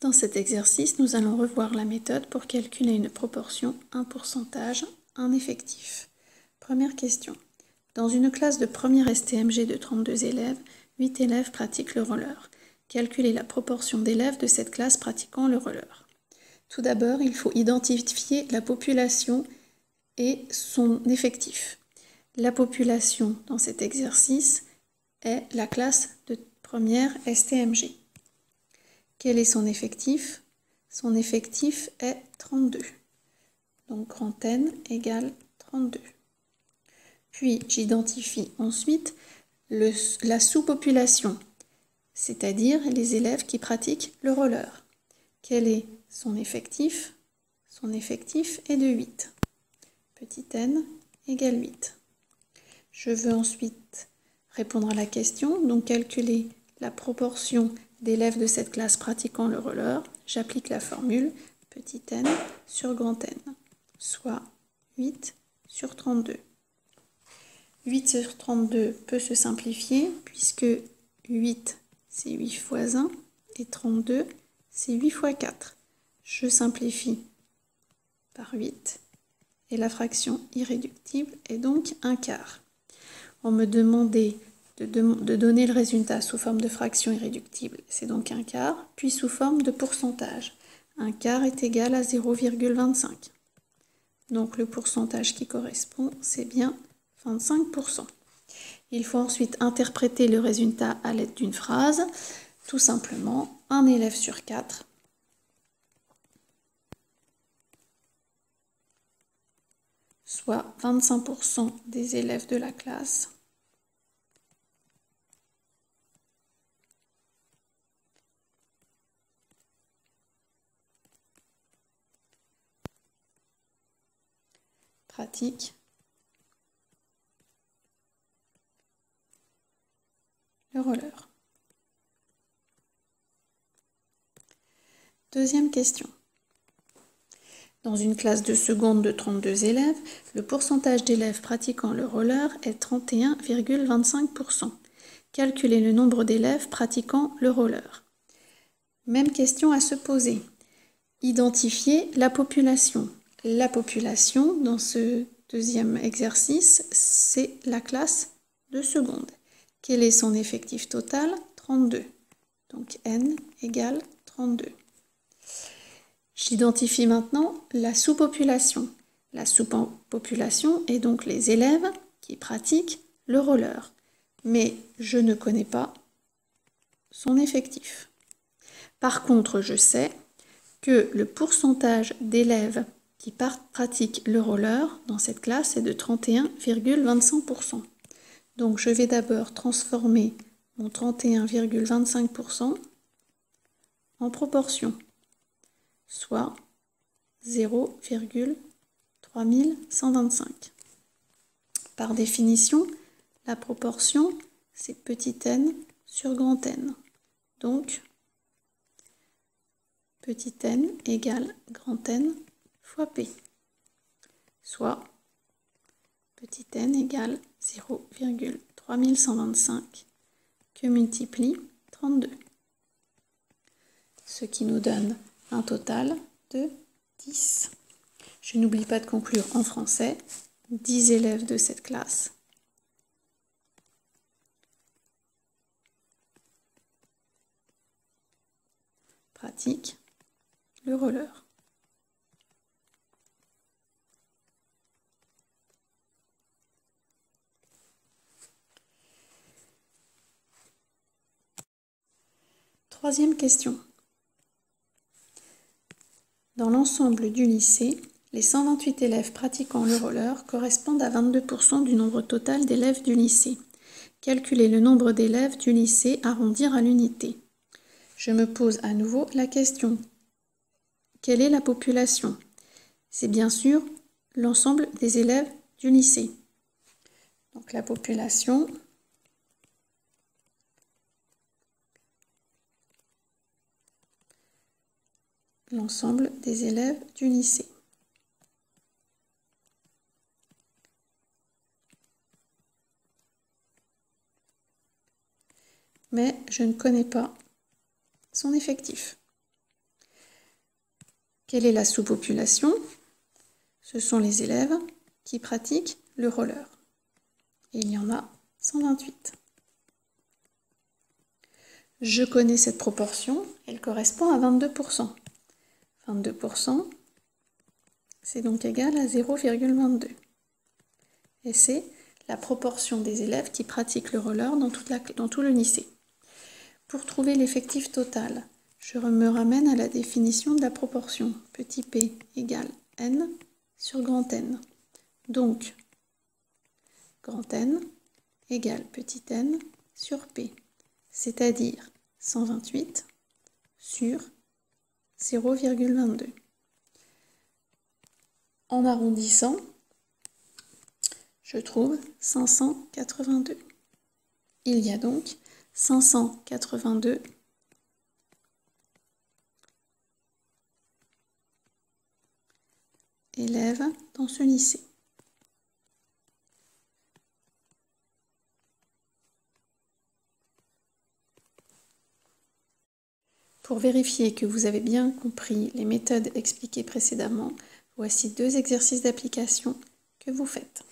Dans cet exercice, nous allons revoir la méthode pour calculer une proportion, un pourcentage, un effectif. Première question. Dans une classe de première STMG de 32 élèves, 8 élèves pratiquent le roller. Calculez la proportion d'élèves de cette classe pratiquant le roller. Tout d'abord, il faut identifier la population et son effectif. La population dans cet exercice est la classe de première STMG. Quel est son effectif? Son effectif est 32. Donc grand N égale 32. Puis j'identifie ensuite la sous-population, c'est-à-dire les élèves qui pratiquent le roller. Quel est son effectif? Son effectif est de 8. Petit n égale 8. Je veux ensuite répondre à la question, donc calculer la proportion d'élèves de cette classe pratiquant le roller. J'applique la formule petit n sur grand N, soit 8 sur 32. 8 sur 32 peut se simplifier puisque 8 c'est 8 fois 1 et 32 c'est 8 fois 4. Je simplifie par 8 et la fraction irréductible est donc 1/4. On me demandait de donner le résultat sous forme de fraction irréductible, c'est donc 1/4, puis sous forme de pourcentage. 1/4 est égal à 0,25. Donc le pourcentage qui correspond, c'est bien 25%. Il faut ensuite interpréter le résultat à l'aide d'une phrase. Tout simplement, un élève sur 4 soit 25% des élèves de la classe pratique le roller. Deuxième question. Dans une classe de seconde de 32 élèves, le pourcentage d'élèves pratiquant le roller est 31,25%. Calculez le nombre d'élèves pratiquant le roller. Même question à se poser. Identifier la population. La population, dans ce deuxième exercice, c'est la classe de seconde. Quel est son effectif total? 32. Donc n égale 32. J'identifie maintenant la sous-population. La sous-population est donc les élèves qui pratiquent le roller. Mais je ne connais pas son effectif. Par contre, je sais que le pourcentage d'élèves qui pratiquent le roller dans cette classe est de 31,25%. Donc je vais d'abord transformer mon 31,25% en proportion, soit 0,3125. Par définition, la proportion, c'est petit n sur grand N. Donc, petit n égale grand N fois P, soit petit n égale 0,3125 que multiplie 32. Ce qui nous donne un total de 10. Je n'oublie pas de conclure en français, 10 élèves de cette classe pratiquent le roller. Troisième question. Dans l'ensemble du lycée, les 128 élèves pratiquant le roller correspondent à 22% du nombre total d'élèves du lycée. Calculez le nombre d'élèves du lycée arrondir à l'unité. Je me pose à nouveau la question. Quelle est la population? C'est bien sûr l'ensemble des élèves du lycée. Donc la population l'ensemble des élèves du lycée. Mais je ne connais pas son effectif. Quelle est la sous-population? Ce sont les élèves qui pratiquent le roller. Et il y en a 128. Je connais cette proportion, elle correspond à 22%. 22%, c'est donc égal à 0,22. Et c'est la proportion des élèves qui pratiquent le roller dans tout le lycée. Pour trouver l'effectif total, je me ramène à la définition de la proportion. Petit p égale n sur grand N. Donc, grand N égale petit n sur p, c'est-à-dire 128 sur 0,22. En arrondissant, je trouve 582. Il y a donc 582 élèves dans ce lycée. Pour vérifier que vous avez bien compris les méthodes expliquées précédemment, voici 2 exercices d'application que vous faites.